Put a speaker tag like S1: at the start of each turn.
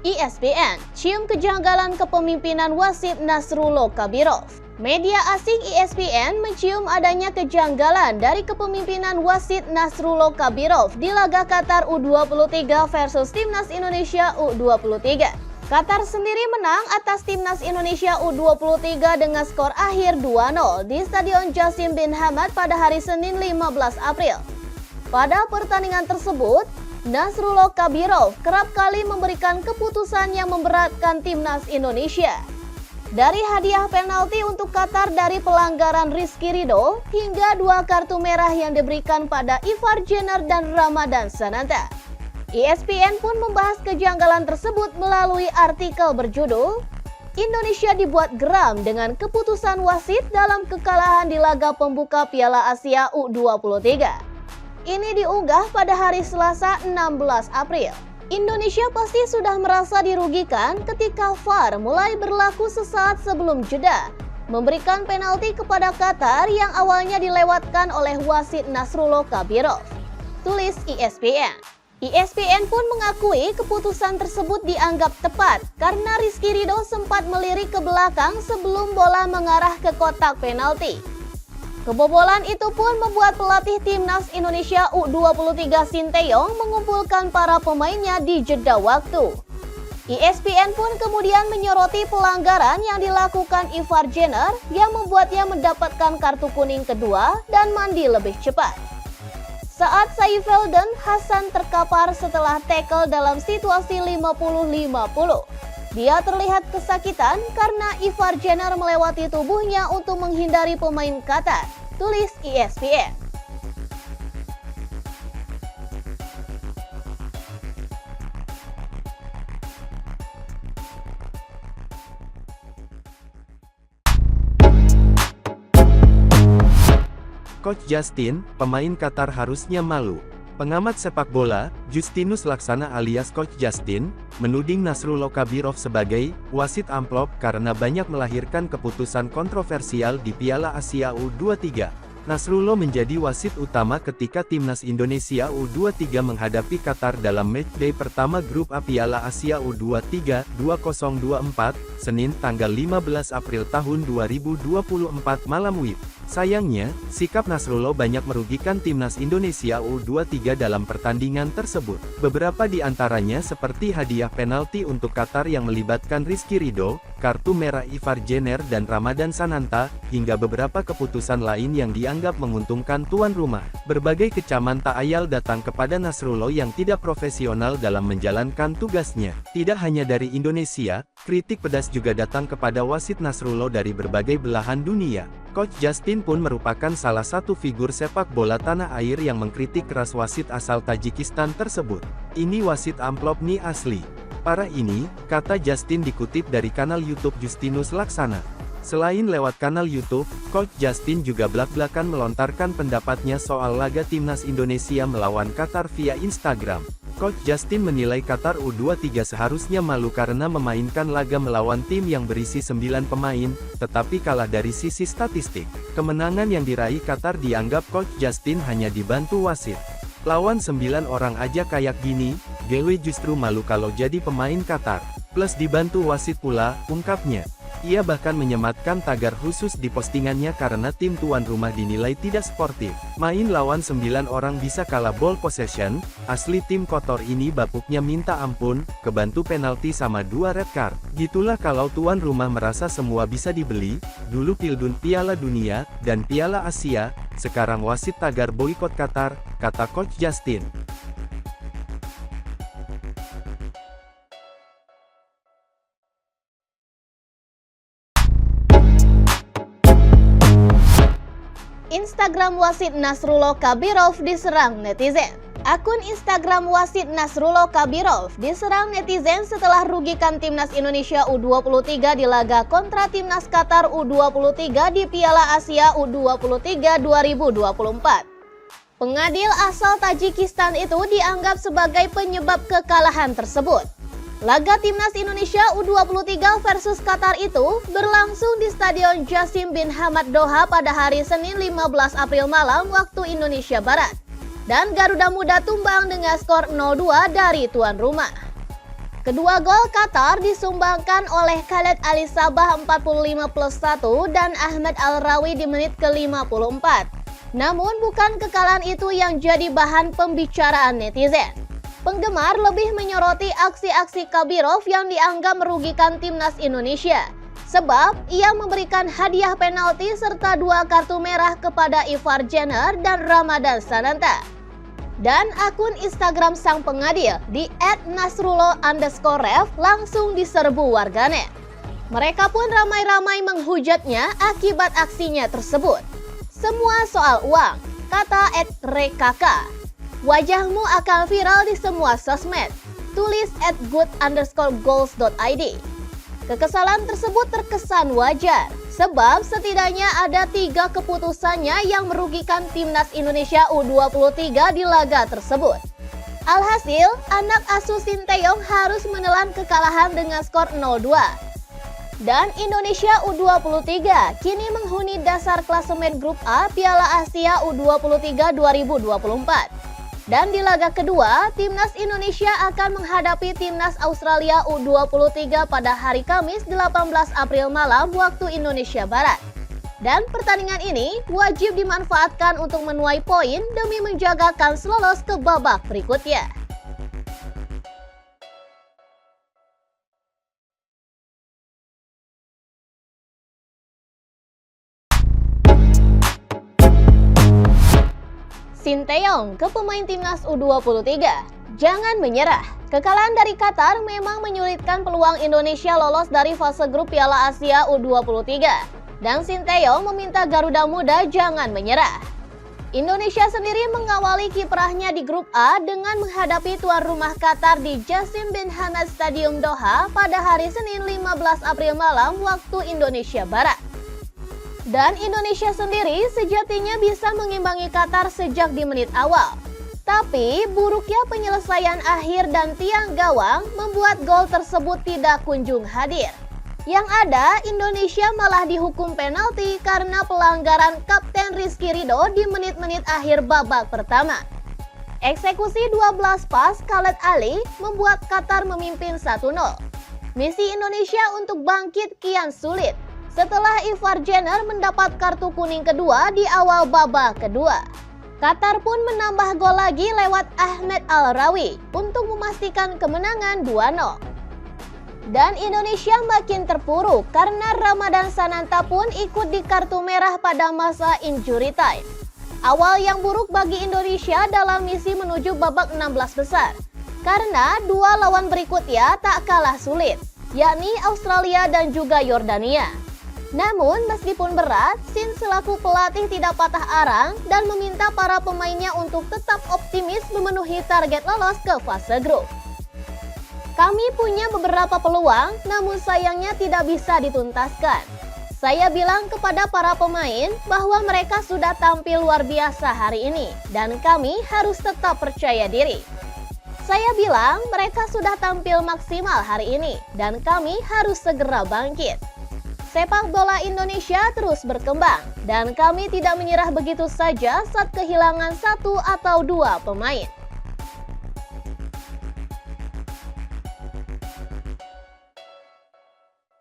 S1: ESPN cium kejanggalan kepemimpinan wasit Nasrullah Kabirov. Media asing ESPN mencium adanya kejanggalan dari kepemimpinan wasit Nasrullah Kabirov di laga Qatar U23 versus Timnas Indonesia U23. Qatar sendiri menang atas Timnas Indonesia U23 dengan skor akhir 2-0 di Stadion Jassim bin Hamad pada hari Senin 15 April. Pada pertandingan tersebut, Nasrullah Kabirov kerap kali memberikan keputusan yang memberatkan Timnas Indonesia. Dari hadiah penalti untuk Qatar dari pelanggaran Rizky Ridho hingga 2 kartu merah yang diberikan pada Ivar Jenner dan Ramadan Sananta. ESPN pun membahas kejanggalan tersebut melalui artikel berjudul Indonesia dibuat geram dengan keputusan wasit dalam kekalahan di laga pembuka Piala Asia U23. Ini diunggah pada hari Selasa 16 April. Indonesia pasti sudah merasa dirugikan ketika VAR mulai berlaku sesaat sebelum jeda, memberikan penalti kepada Qatar yang awalnya dilewatkan oleh wasit Nasrullah Kabirov, tulis ESPN. ESPN pun mengakui keputusan tersebut dianggap tepat karena Rizky Ridho sempat melirik ke belakang sebelum bola mengarah ke kotak penalti. Kebobolan itu pun membuat pelatih Timnas Indonesia U23 Sinteyong mengumpulkan para pemainnya di jeda waktu. ESPN pun kemudian menyoroti pelanggaran yang dilakukan Ivar Jenner yang membuatnya mendapatkan kartu kuning kedua dan mandi lebih cepat. Saat Saifeldin Hasan terkapar setelah tackle dalam situasi 50-50. Dia terlihat kesakitan karena Ivar Jenner melewati tubuhnya untuk menghindari pemain Qatar, tulis ESPN.
S2: Coach Justin, pemain Qatar harusnya malu. Pengamat sepak bola, Justinus Laksana alias Coach Justin, menuding Nasrullah Kabirov sebagai wasit amplop karena banyak melahirkan keputusan kontroversial di Piala Asia U23. Nasrullah menjadi wasit utama ketika Timnas Indonesia U23 menghadapi Qatar dalam matchday pertama Grup A Piala Asia U23 2024, Senin tanggal 15 April tahun 2024 malam WIB. Sayangnya, sikap Nasrullah banyak merugikan Timnas Indonesia U23 dalam pertandingan tersebut. Beberapa di antaranya seperti hadiah penalti untuk Qatar yang melibatkan Rizky Ridho, kartu merah Ivar Jenner dan Ramadan Sananta, hingga beberapa keputusan lain yang dianggap menguntungkan tuan rumah. Berbagai kecaman tak ayal datang kepada Nasrullah yang tidak profesional dalam menjalankan tugasnya. Tidak hanya dari Indonesia, kritik pedas juga datang kepada wasit Nasrullah dari berbagai belahan dunia. Coach Justin pun merupakan salah satu figur sepak bola tanah air yang mengkritik keras wasit asal Tajikistan tersebut. Ini wasit amplop nih asli. Parah ini, kata Justin dikutip dari kanal YouTube Justinus Laksana. Selain lewat kanal YouTube, Coach Justin juga blak-blakan melontarkan pendapatnya soal laga Timnas Indonesia melawan Qatar via Instagram. Coach Justin menilai Qatar U23 seharusnya malu karena memainkan laga melawan tim yang berisi 9 pemain, tetapi kalah dari sisi statistik. Kemenangan yang diraih Qatar dianggap Coach Justin hanya dibantu wasit. Lawan 9 orang aja kayak gini, gue justru malu kalau jadi pemain Qatar. Plus dibantu wasit pula, ungkapnya. Ia bahkan menyematkan tagar khusus di postingannya karena tim tuan rumah dinilai tidak sportif. Main lawan 9 orang bisa kalah ball possession, asli tim kotor ini bapuknya minta ampun, kebantu penalti sama 2 red card. Gitulah kalau tuan rumah merasa semua bisa dibeli, dulu Pildun Piala Dunia, dan Piala Asia, sekarang wasit tagar boikot Qatar, kata Coach Justin.
S1: Instagram wasit Nasrullah Kabirov diserang netizen. Akun Instagram wasit Nasrullah Kabirov diserang netizen setelah rugikan Timnas Indonesia U23 di laga kontra Timnas Qatar U23 di Piala Asia U23 2024. Pengadil asal Tajikistan itu dianggap sebagai penyebab kekalahan tersebut. Laga Timnas Indonesia U23 versus Qatar itu berlangsung di Stadion Jassim bin Hamad Doha pada hari Senin 15 April malam waktu Indonesia Barat. Dan Garuda Muda tumbang dengan skor 0-2 dari tuan rumah. Kedua gol Qatar disumbangkan oleh Khaled Ali Sabah 45+1 dan Ahmed Al-Rawi di menit ke-54. Namun bukan kekalahan itu yang jadi bahan pembicaraan netizen. Penggemar lebih menyoroti aksi-aksi Kabirov yang dianggap merugikan timnas Indonesia, sebab ia memberikan hadiah penalti serta 2 kartu merah kepada Ivar Jenner dan Ramadan Sananta. Dan akun Instagram sang pengadil di @nasrullo_ref langsung diserbu warganet. Mereka pun ramai-ramai menghujatnya akibat aksinya tersebut. Semua soal uang, kata @rekaka. Wajahmu akan viral di semua sosmed, tulis @good_goals.id. Kekesalan tersebut terkesan wajar, sebab setidaknya ada 3 keputusannya yang merugikan timnas Indonesia U23 di laga tersebut. Alhasil, anak asuh Sinteyong harus menelan kekalahan dengan skor 0-2. Dan Indonesia U23 kini menghuni dasar klasemen grup A Piala Asia U23 2024. Dan di laga kedua, timnas Indonesia akan menghadapi timnas Australia U23 pada hari Kamis 18 April malam waktu Indonesia Barat. Dan pertandingan ini wajib dimanfaatkan untuk menuai poin demi menjaga kans lolos ke babak berikutnya. Sinteyong ke pemain timnas U23, jangan menyerah. Kekalahan dari Qatar memang menyulitkan peluang Indonesia lolos dari fase grup Piala Asia U23. Dan Sinteyong meminta Garuda Muda jangan menyerah. Indonesia sendiri mengawali kiprahnya di grup A dengan menghadapi tuan rumah Qatar di Jassim bin Hamad Stadium Doha pada hari Senin 15 April malam waktu Indonesia Barat. Dan Indonesia sendiri sejatinya bisa mengimbangi Qatar sejak di menit awal. Tapi buruknya penyelesaian akhir dan tiang gawang membuat gol tersebut tidak kunjung hadir. Yang ada, Indonesia malah dihukum penalti karena pelanggaran Kapten Rizky Ridho di menit-menit akhir babak pertama. Eksekusi 12 pas Khaled Ali membuat Qatar memimpin 1-0. Misi Indonesia untuk bangkit kian sulit setelah Ivar Jenner mendapat kartu kuning kedua di awal babak kedua. Qatar pun menambah gol lagi lewat Ahmed Al-Rawi untuk memastikan kemenangan 2-0. Dan Indonesia makin terpuruk karena Ramadan Sananta pun ikut di kartu merah pada masa injury time. Awal yang buruk bagi Indonesia dalam misi menuju babak 16 besar. Karena 2 lawan berikutnya tak kalah sulit, yakni Australia dan juga Yordania. Namun meskipun berat, Sin selaku pelatih tidak patah arang dan meminta para pemainnya untuk tetap optimis memenuhi target lolos ke fase grup. Kami punya beberapa peluang, namun sayangnya tidak bisa dituntaskan. Saya bilang kepada para pemain bahwa mereka sudah tampil luar biasa hari ini dan kami harus tetap percaya diri. Saya bilang mereka sudah tampil maksimal hari ini dan kami harus segera bangkit. Sepak bola Indonesia terus berkembang dan kami tidak menyerah begitu saja saat kehilangan 1 atau 2 pemain.